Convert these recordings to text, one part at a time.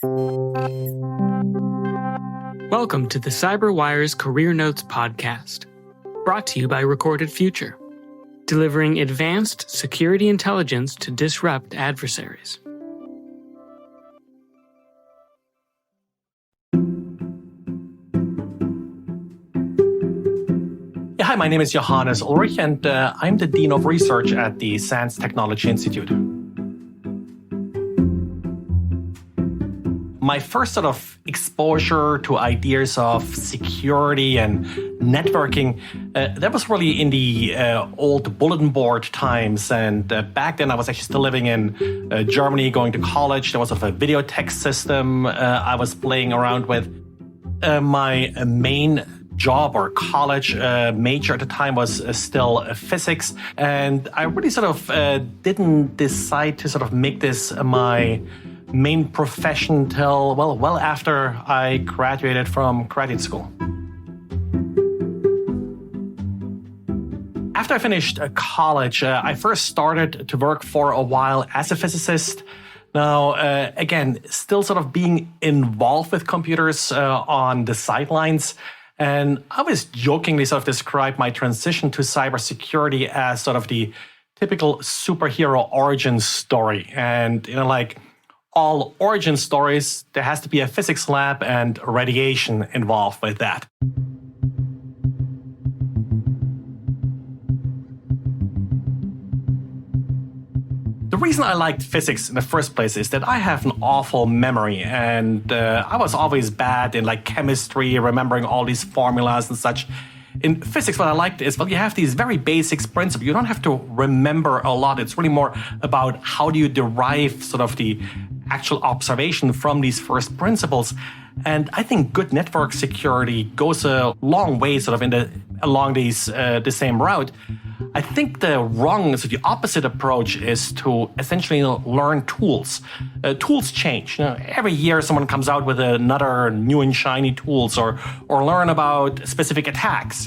Welcome to the CyberWire's Career Notes podcast, brought to you by Recorded Future, delivering advanced security intelligence to disrupt adversaries. Hi, my name is Johannes Ullrich, and I'm the Dean of Research at the SANS Technology Institute. My first sort of exposure to ideas of security and networking, that was really in the old bulletin board times. And back then I was actually still living in Germany, going to college. There was sort of a video text system I was playing around with. My main job or college major at the time was still physics. And I really sort of didn't decide to sort of make this my main profession till, well after I graduated from graduate school. After I finished college, I first started to work for a while as a physicist. Now, again, still sort of being involved with computers on the sidelines. And I always jokingly sort of describe my transition to cybersecurity as sort of the typical superhero origin story. And, like all origin stories, there has to be a physics lab and radiation involved with that. The reason I liked physics in the first place is that I have an awful memory, and I was always bad in like chemistry, remembering all these formulas and such. In physics, what I liked is, you have these very basic principles. You don't have to remember a lot. It's really more about how do you derive sort of the actual observation from these first principles. And I think good network security goes a long way sort of along the same route. I think the opposite approach is to essentially learn tools. Tools change. Every year someone comes out with another new and shiny tools or learn about specific attacks.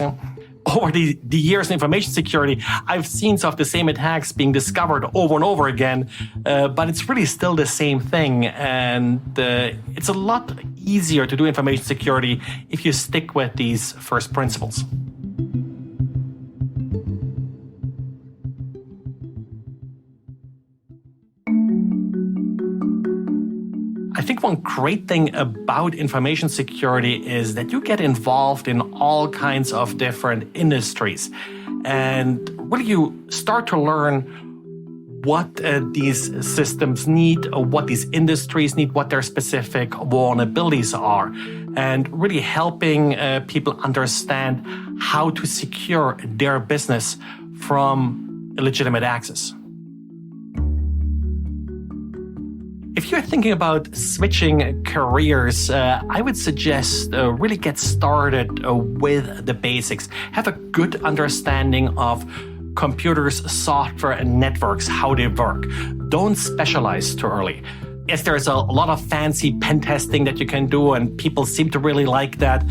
Over the years in information security, I've seen some of the same attacks being discovered over and over again, but it's really still the same thing. And it's a lot easier to do information security if you stick with these first principles. I think one great thing about information security is that you get involved in all kinds of different industries. And really you start to learn what these systems need, what these industries need, what their specific vulnerabilities are, and really helping people understand how to secure their business from illegitimate access. If you're thinking about switching careers, I would suggest really get started with the basics. Have a good understanding of computers, software, and networks, how they work. Don't specialize too early. Yes, there's a lot of fancy pen testing that you can do, and people seem to really like that.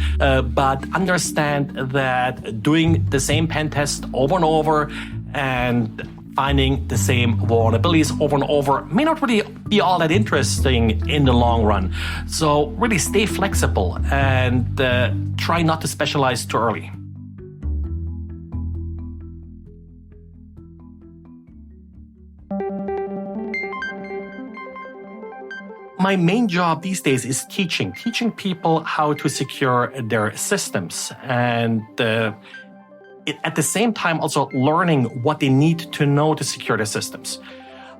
But understand that doing the same pen test over and over and finding the same vulnerabilities over and over may not really be all that interesting in the long run. So really stay flexible and try not to specialize too early. My main job these days is teaching people how to secure their systems, and at the same time also learning what they need to know to secure their systems.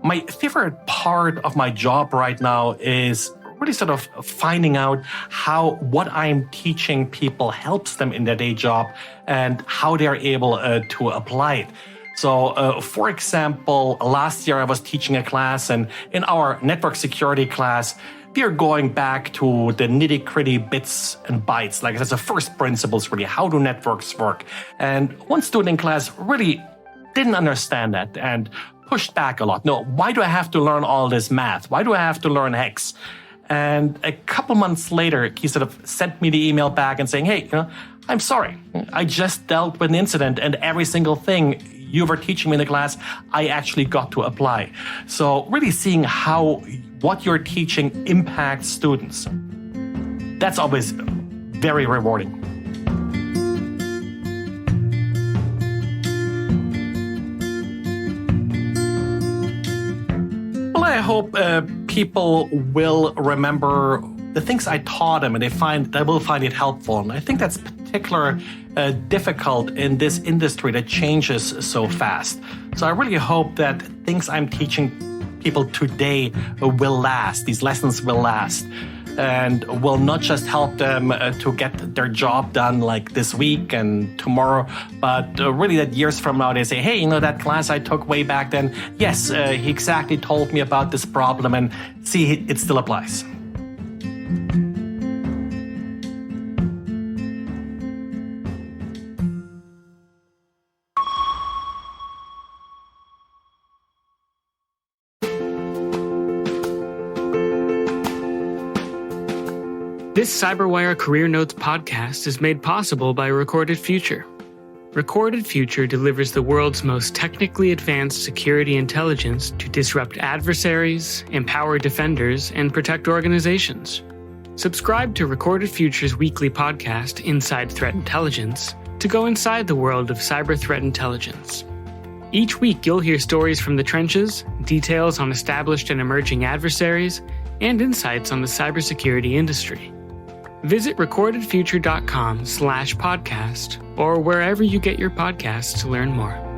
My favorite part of my job right now is really sort of finding out how what I'm teaching people helps them in their day job and how they're able to apply it. So, for example, last year I was teaching a class, and in our network security class, we are going back to the nitty-gritty bits and bytes. Like, that's the first principles, really. How do networks work? And one student in class really didn't understand that and pushed back a lot. No, why do I have to learn all this math? Why do I have to learn hex? And a couple months later, he sort of sent me the email back and saying, hey, I'm sorry. I just dealt with an incident, and every single thing you were teaching me in the class, I actually got to apply. So really seeing how what you're teaching impacts students. That's always very rewarding. Well, I hope people will remember the things I taught them, and they will find it helpful. And I think that's particularly difficult in this industry that changes so fast. So I really hope that things I'm teaching people today will last. These lessons will last, and will not just help them to get their job done like this week and tomorrow, but really that years from now they say, hey, that class I took way back then, yes, he exactly told me about this problem, and see, it still applies. This CyberWire Career Notes podcast is made possible by Recorded Future. Recorded Future delivers the world's most technically advanced security intelligence to disrupt adversaries, empower defenders, and protect organizations. Subscribe to Recorded Future's weekly podcast, Inside Threat Intelligence, to go inside the world of cyber threat intelligence. Each week, you'll hear stories from the trenches, details on established and emerging adversaries, and insights on the cybersecurity industry. Visit recordedfuture.com/podcast or wherever you get your podcasts to learn more.